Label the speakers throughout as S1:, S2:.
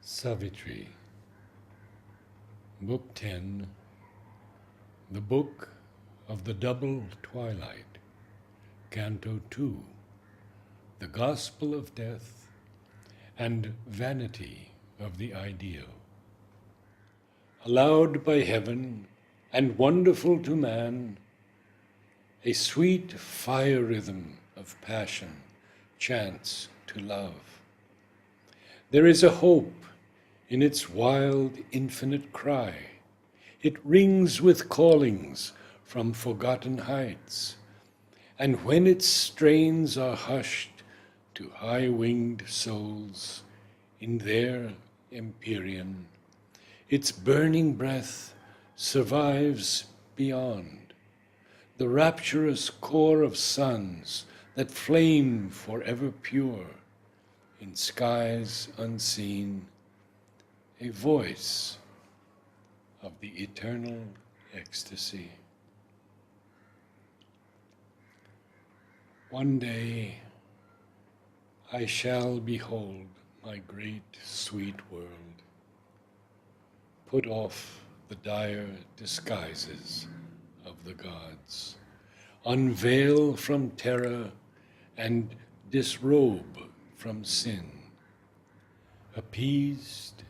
S1: Savitri, Book 10, The Book of the Double Twilight, Canto 2, The Gospel of Death and Vanity of the Ideal. Allowed by heaven and wonderful to man, a sweet fire rhythm of passion chants to love. There is a hope in its wild, infinite cry. It rings with callings from forgotten heights, and when its strains are hushed to high-winged souls in their empyrean, its burning breath survives beyond, the rapturous core of suns that flame forever pure in skies unseen, a voice of the eternal ecstasy. One day I shall behold my great sweet world, put off the dire disguises of the gods, unveil from terror and disrobe from sin. Appeased,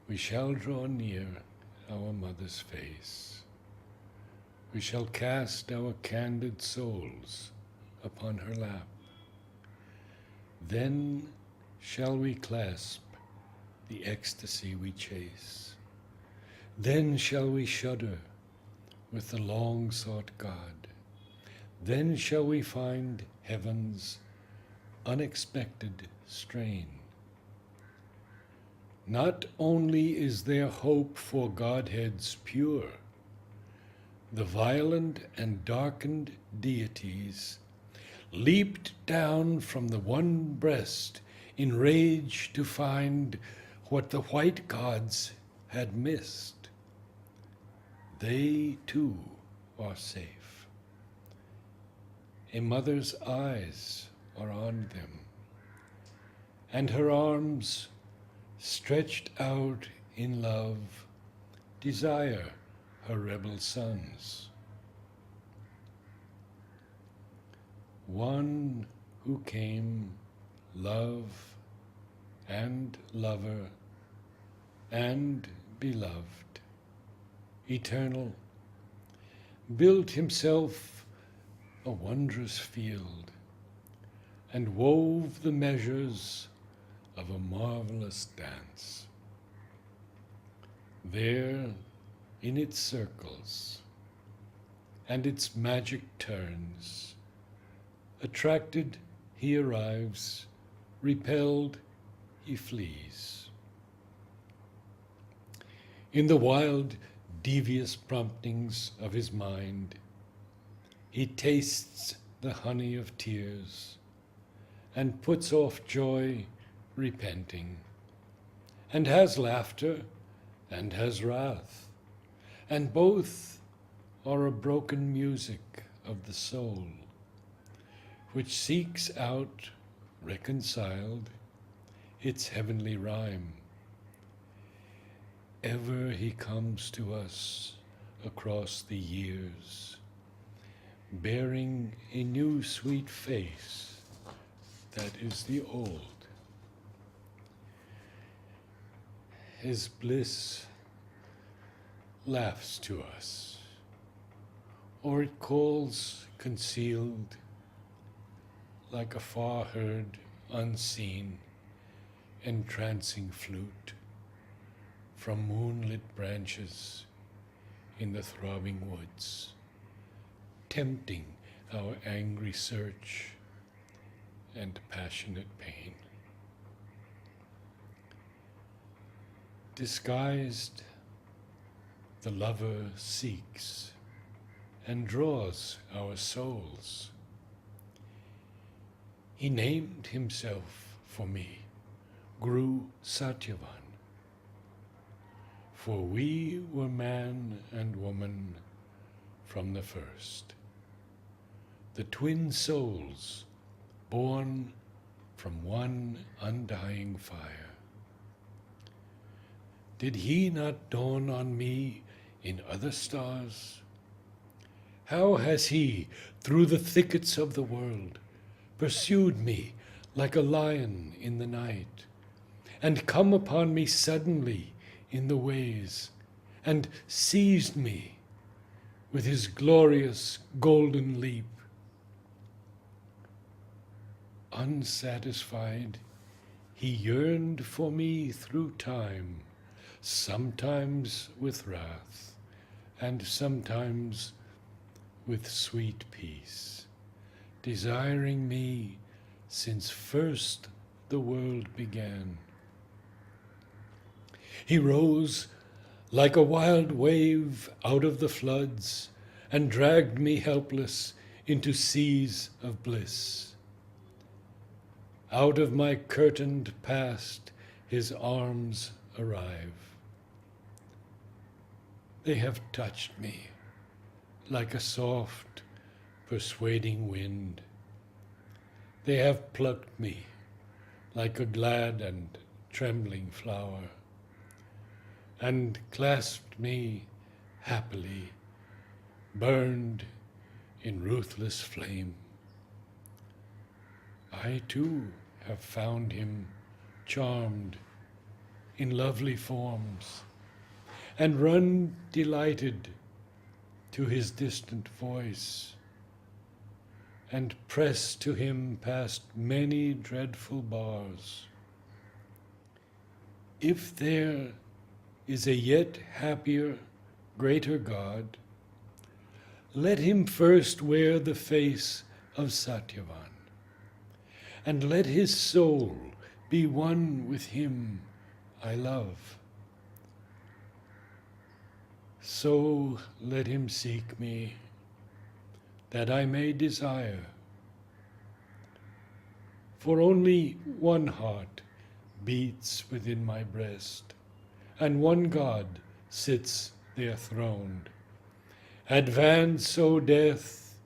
S1: we shall draw near our mother's face. We shall cast our candid souls upon her lap. Then shall we clasp the ecstasy we chase. Then shall we shudder with the long-sought God. Then shall we find heaven's unexpected strain. Not only is there hope for Godheads pure, the violent and darkened deities leaped down from the one breast in rage to find what the white gods had missed. They too are safe. A mother's eyes are on them, and her arms stretched out in love, desire her rebel sons. One who came love and lover and beloved, eternal, built himself a wondrous field and wove the measures of a marvelous dance. There, in its circles and its magic turns, attracted he arrives, repelled he flees. In the wild, devious promptings of his mind, he tastes the honey of tears and puts off joy repenting, and has laughter and has wrath, and both are a broken music of the soul, which seeks out, reconciled, its heavenly rhyme. Ever he comes to us across the years, bearing a new sweet face that is the old. His bliss laughs to us, or it calls concealed like a far-heard, unseen, entrancing flute from moonlit branches in the throbbing woods, tempting our angry search and passionate pain. Disguised, the lover seeks and draws our souls. He named himself for me, Guru Satyavan, for we were man and woman from the first, the twin souls born from one undying fire. Did he not dawn on me in other stars? How has he, through the thickets of the world, pursued me like a lion in the night, and come upon me suddenly in the ways, and seized me with his glorious golden leap? Unsatisfied, he yearned for me through time, sometimes with wrath, and sometimes with sweet peace, desiring me since first the world began. He rose like a wild wave out of the floods, and dragged me helpless into seas of bliss. Out of my curtained past his arms arrive. They have touched me like a soft, persuading wind. They have plucked me like a glad and trembling flower, and clasped me happily, burned in ruthless flame. I too have found him charmed in lovely forms, and run delighted to his distant voice, and press to him past many dreadful bars. If there is a yet happier, greater God, let him first wear the face of Satyavan, and let his soul be one with him I love. So let him seek me, that I may desire. For only one heart beats within my breast, and one God sits there throned. Advance, O death,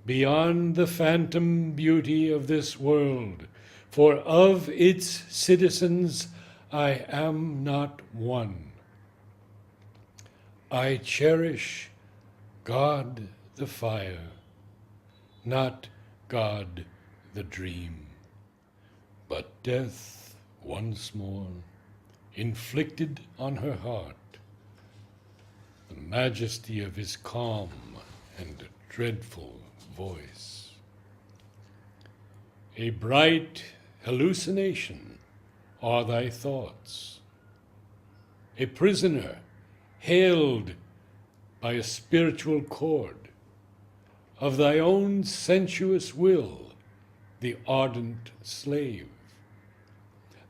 S1: beyond the phantom beauty of this world, for of its citizens I am not one. I cherish God the fire, not God the dream. But death once more inflicted on her heart the majesty of his calm and dreadful voice. A bright hallucination are thy thoughts, a prisoner held by a spiritual cord, of thy own sensuous will, the ardent slave.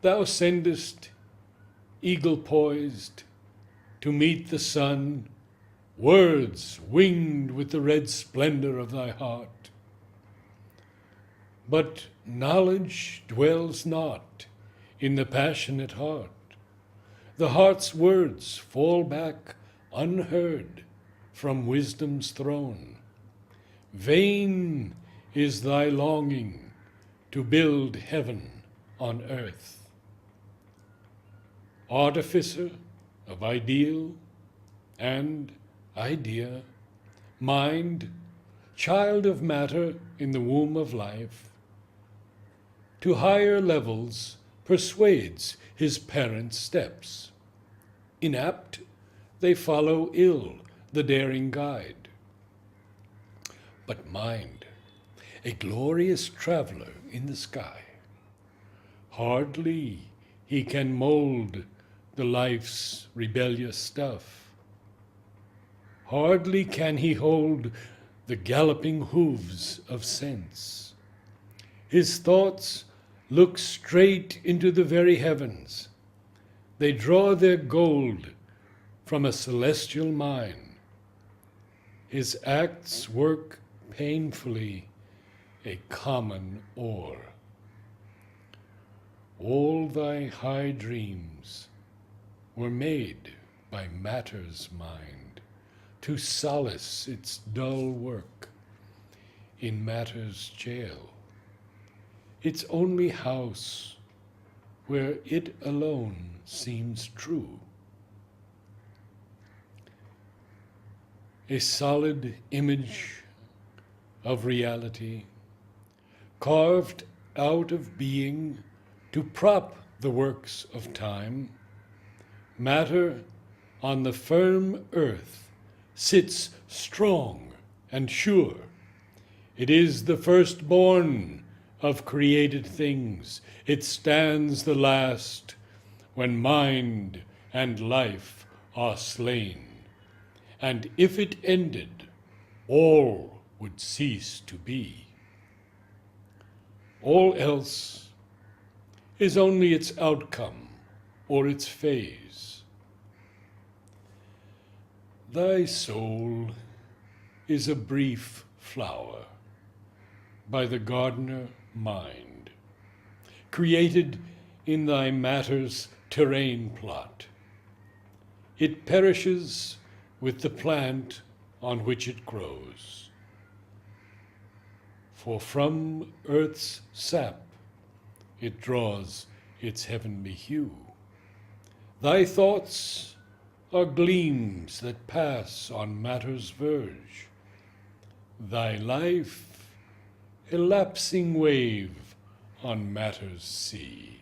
S1: Thou sendest, eagle-poised, to meet the sun, words winged with the red splendor of thy heart. But knowledge dwells not in the passionate heart. The heart's words fall back unheard from wisdom's throne. Vain is thy longing to build heaven on earth. Artificer of ideal and idea, mind, child of matter in the womb of life, to higher levels persuades his parents' steps. Inapt, they follow ill the daring guide. But mind, a glorious traveler in the sky, hardly he can mold the life's rebellious stuff. Hardly can he hold the galloping hooves of sense. His thoughts look straight into the very heavens. They draw their gold from a celestial mine. His acts work painfully a common ore. All thy high dreams were made by matter's mind to solace its dull work in matter's jail, its only house where it alone seems true. a solid image of reality, carved out of being to prop the works of time, matter on the firm earth sits strong and sure. It is the firstborn of created things. It stands the last when mind and life are slain. And if it ended, all would cease to be. All else is only its outcome or its phase. Thy soul is a brief flower by the gardener mind, created in thy matter's terrain plot. It perishes with the plant on which it grows. For from earth's sap it draws its heavenly hue. Thy thoughts are gleams that pass on matter's verge. Thy life, a lapsing wave on matter's sea.